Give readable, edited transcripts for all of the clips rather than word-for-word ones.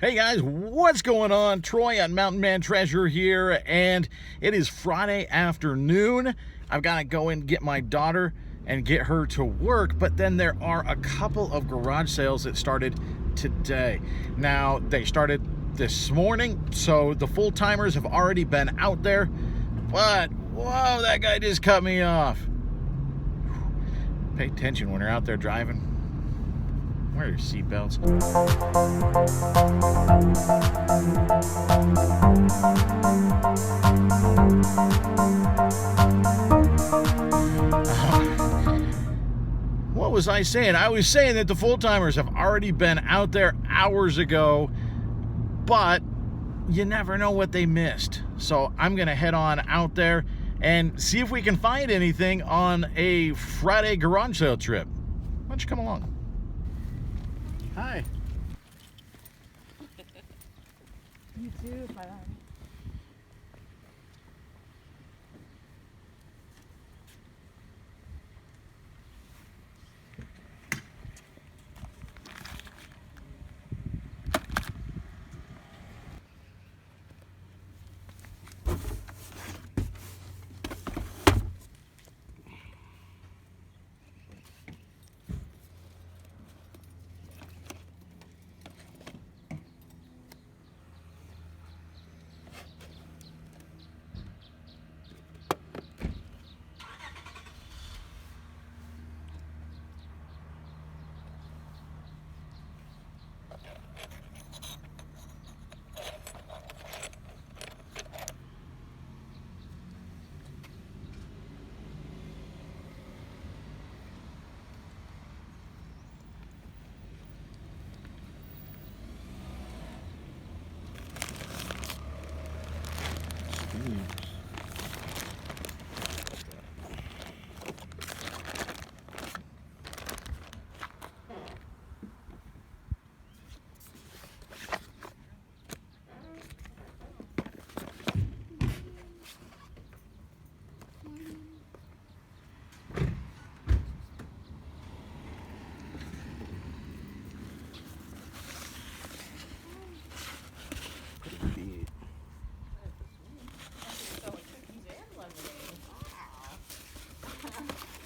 Hey guys, what's going on? Troy at Mountain Man Treasure here, and it is Friday afternoon. I've got to go and get my daughter and get her to work, but then there are a couple of garage sales that started today. Now, they started this morning, so the full-timers have already been out there, but whoa, that guy just cut me off. Pay attention when you're out there driving. Wear your seatbelts. What was I saying? I was saying that the full-timers have already been out there hours ago, but you never know what they missed. So I'm going to head on out there and see if we can find anything on a Friday garage sale trip. Why don't you come along? Hi. You too, but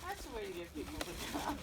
that's the way to get people to come.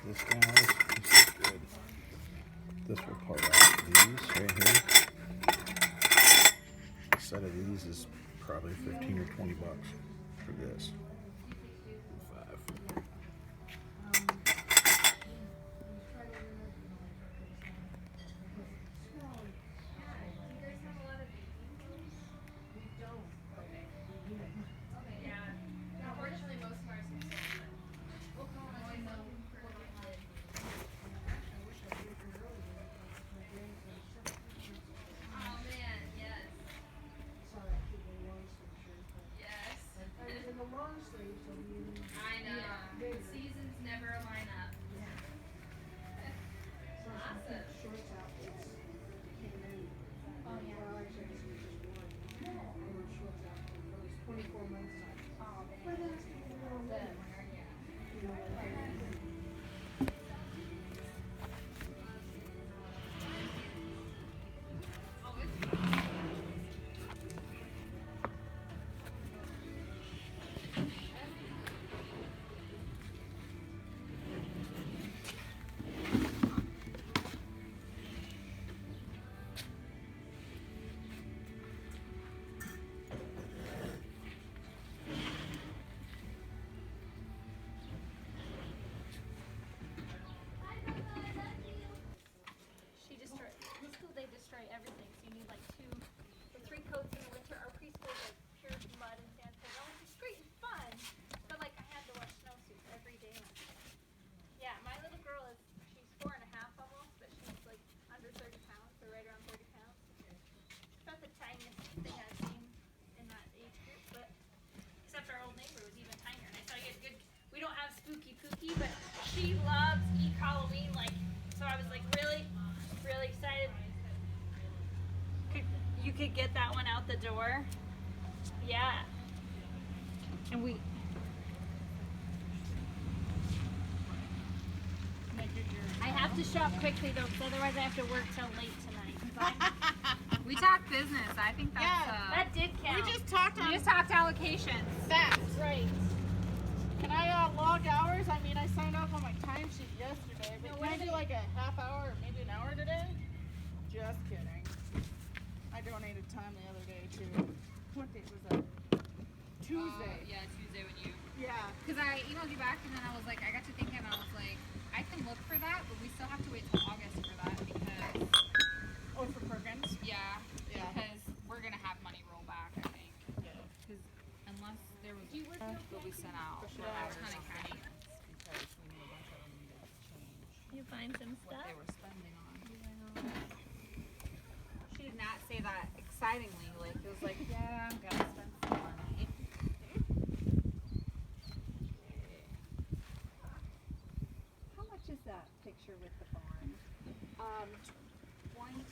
This is good. This will part out these right here. A set of these is probably 15 or 20 bucks for this. not spooky pooky, but she loves geek Halloween. Like, so I was like really excited. You could get that one out the door. Yeah. And we. I have to shop quickly though, because otherwise I have to work till late tonight. We talked business. I think that's That did count. We just talked allocations. facts. Right. Can I log hours? I mean, I signed off on my timesheet yesterday, but can I do like a half hour or maybe an hour today? Just kidding. I donated time the other day to, what date was that? Tuesday. Yeah, Tuesday when you. Yeah. Because I emailed you back and then I was like, I got to thinking and I was like, I can look for that, but we still have to wait till August for that because. Oh, for Perkins? Yeah. Yeah. Because we're gonna have money roll back, I think. Yeah. Because unless there was will be sent out for a ton of county. You find some What stuff? they were spending on. She did not say that excitingly. Like it was like, yeah, I'm gonna spend some money. How much is that picture with the barn? 20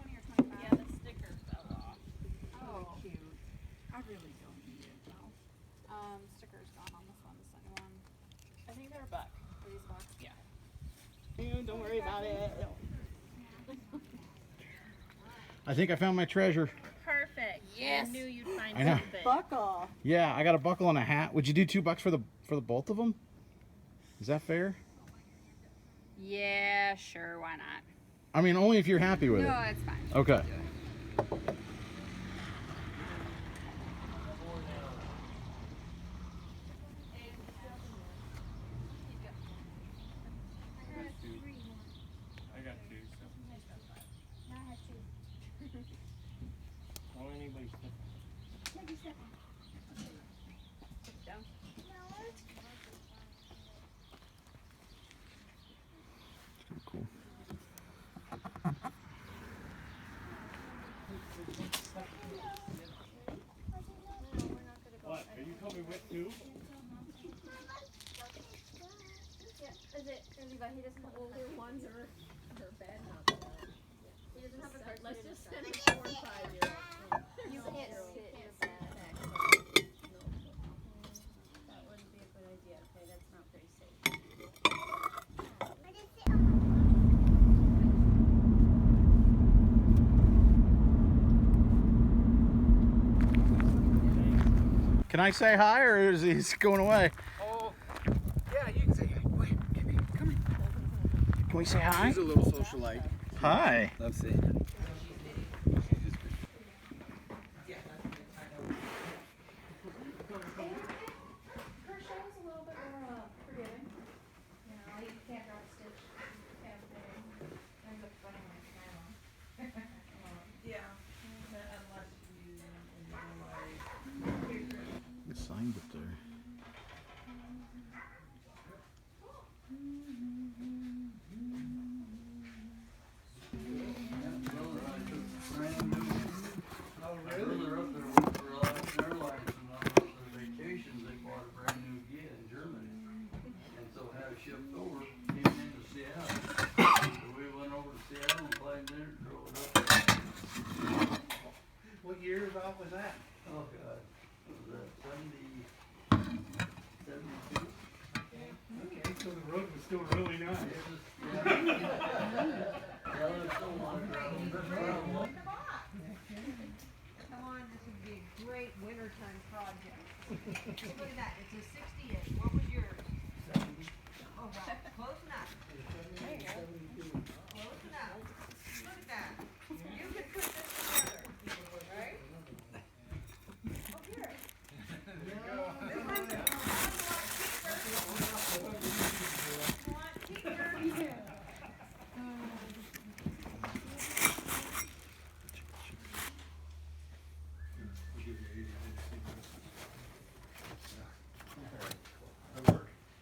or 25. Yeah, the sticker fell off. Oh. Cute. I really don't need it though. Sticker's gone on this one. This second one. I think they're back. Are these box? Yeah. Don't worry about it. I think I found my treasure. Perfect. Yes. I knew you'd find I know. something. Buckle. Yeah, I got a buckle and a hat. Would you do $2 for the both of them? Is that fair? Yeah, sure. Why not? I mean, only if you're happy with No, it. it's fine. Okay. Do it. I got two, so. Won't anybody step? Cool. What? Are you coming with too? He doesn't have older ones or bad enough. He doesn't have a card. Let's just send him 4 and 5-year-olds. You can't sit in a backpack. No. That wouldn't be a good idea. Okay, that's not very safe. Can I say hi, or is he going away? Oh, yeah, you can say hi. Wait, come here. Can we say hi? He's a little socialite. Hi. Love seeing him. Her show is a little bit more forgiving. You know, you can't drop stitch kind of thing. Ends up funny when it's time on. It's signed up there. Oh, really? They're up there with their airlines and on their vacations, they bought a brand new Gia in Germany. And so had it shipped over, came into Seattle. So we went over to Seattle and flagged there, drove it up. What year about was that? Oh, God. What was that, 72? Okay, so the road was still really nice. Yeah, there's still one travel. Come on, this would be a great wintertime project. Look at that, it's a 68. What was yours? Oh, wow, close enough. There you go. Close enough. Look at that. You can put this together, right? Oh, here. This one's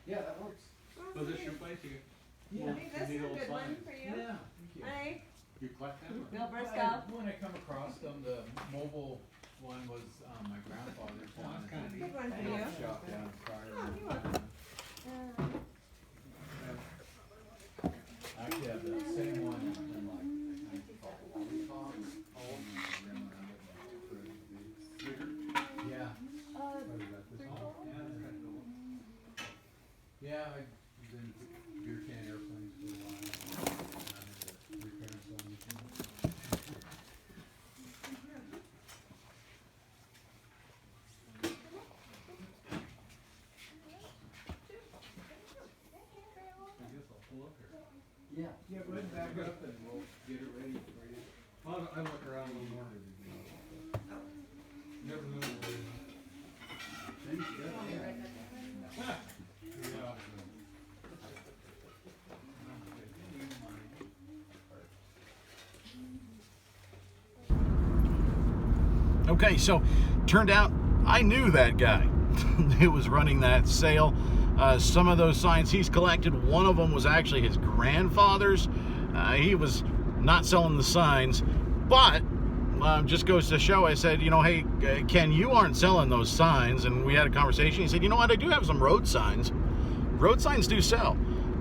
Yeah, that works. So this your place here? Yeah. This is a good one for you. Yeah, thank you. Hi. You collect them? or- Bill Briscoe. When I come across them, the mobile one was my grandfather's one. That's kinda neat. Good one for Little you. shop down in Pryor. Oh, you're welcome. I actually have the same one in like yeah. Yeah, I've been beer can airplanes for a while. I'm into repairing sewing machines. I guess I'll pull up here. Yeah. Yeah, go ahead and back up and we'll get it ready for you. I look around a little more. Never know where. Things get there. Yeah. Okay, so turned out I knew that guy who was running that sale. Some of those signs he's collected, one of them was actually his grandfather's. He was not selling the signs, but just goes to show, I said, you know, hey, Ken, you aren't selling those signs. And we had a conversation. He said, you know what, I do have some road signs. Road signs do sell.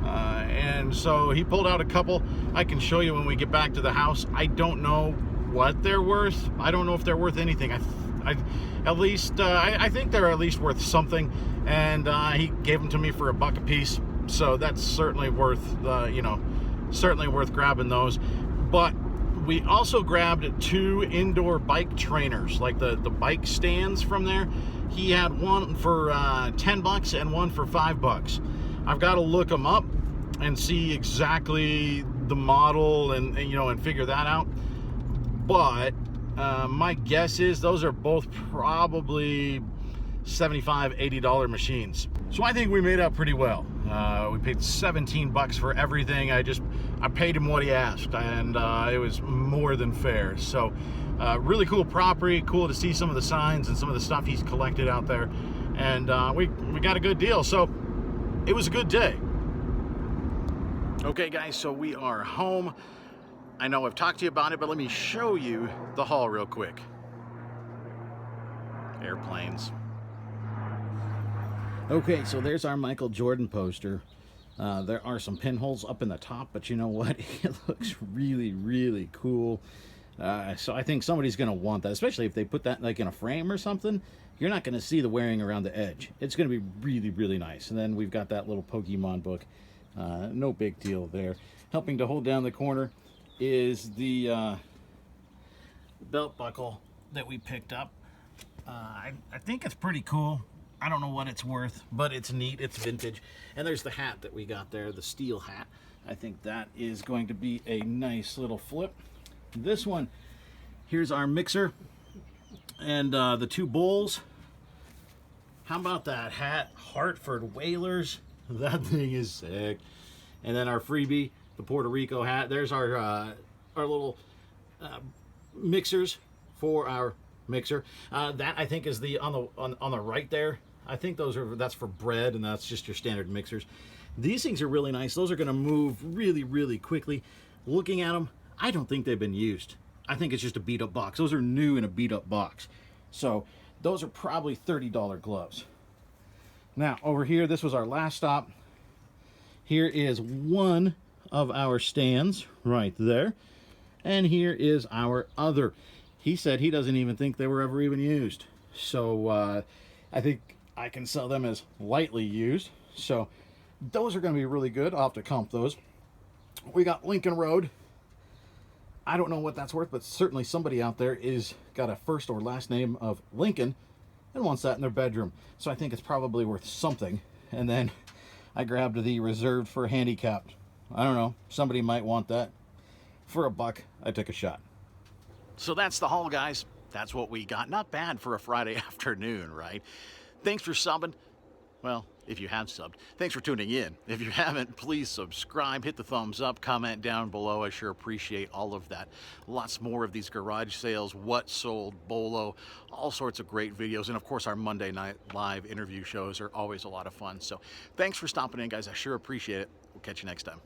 And so he pulled out a couple. I can show you when we get back to the house. I don't know what they're worth. I don't know if they're worth anything. I think they're at least worth something. And he gave them to me for $1 a piece. So that's certainly worth, certainly worth grabbing those. But we also grabbed 2 indoor bike trainers, like the bike stands from there. He had one for $10 and one for $5. I've got to look them up and see exactly the model and figure that out. But my guess is those are both probably $75, $80 machines. So I think we made out pretty well. We paid $17 for everything. I paid him what he asked, and it was more than fair. So really cool property, cool to see some of the signs and some of the stuff he's collected out there. And we got a good deal. So it was a good day. Okay guys, so we are home. I know I've talked to you about it, but let me show you the haul real quick. Airplanes. Okay, so there's our Michael Jordan poster. There are some pinholes up in the top, but you know what? It looks really, really cool. So I think somebody's going to want that, especially if they put that like in a frame or something. You're not going to see the wearing around the edge. It's going to be really, really nice. And then we've got that little Pokemon book. No big deal there. Helping to hold down the corner is the belt buckle that we picked up. I think it's pretty cool. I don't know what it's worth, but it's neat. It's vintage. And there's the hat that we got there, the steel hat. I think that is going to be a nice little flip. This one, here's our mixer and the 2 bowls. How about that hat? Hartford Whalers. That thing is sick. And then our freebie, the Puerto Rico hat. There's our little mixers for our mixer. That I think is the on the right there. I think that's for bread, and that's just your standard mixers. These things are really nice. Those are going to move really, really quickly. Looking at them, I don't think they've been used. I think it's just a beat up box. Those are new in a beat up box. So those are probably $30 gloves. Now over here, this was our last stop. Here is one of our stands right there. And here is our other. He said he doesn't even think they were ever even used. So I think I can sell them as lightly used. So those are going to be really good. I'll have to comp those. We got Lincoln Road. I don't know what that's worth, but certainly somebody out there is got a first or last name of Lincoln and wants that in their bedroom. So I think it's probably worth something. And then I grabbed the reserved for handicapped. I don't know. Somebody might want that. For $1, I took a shot. So that's the haul, guys. That's what we got. Not bad for a Friday afternoon, right? Thanks for subbing. Well, if you have subbed, thanks for tuning in. If you haven't, please subscribe, hit the thumbs up, comment down below. I sure appreciate all of that. Lots more of these garage sales, what sold, Bolo, all sorts of great videos. And of course, our Monday night live interview shows are always a lot of fun. So thanks for stopping in, guys. I sure appreciate it. We'll catch you next time.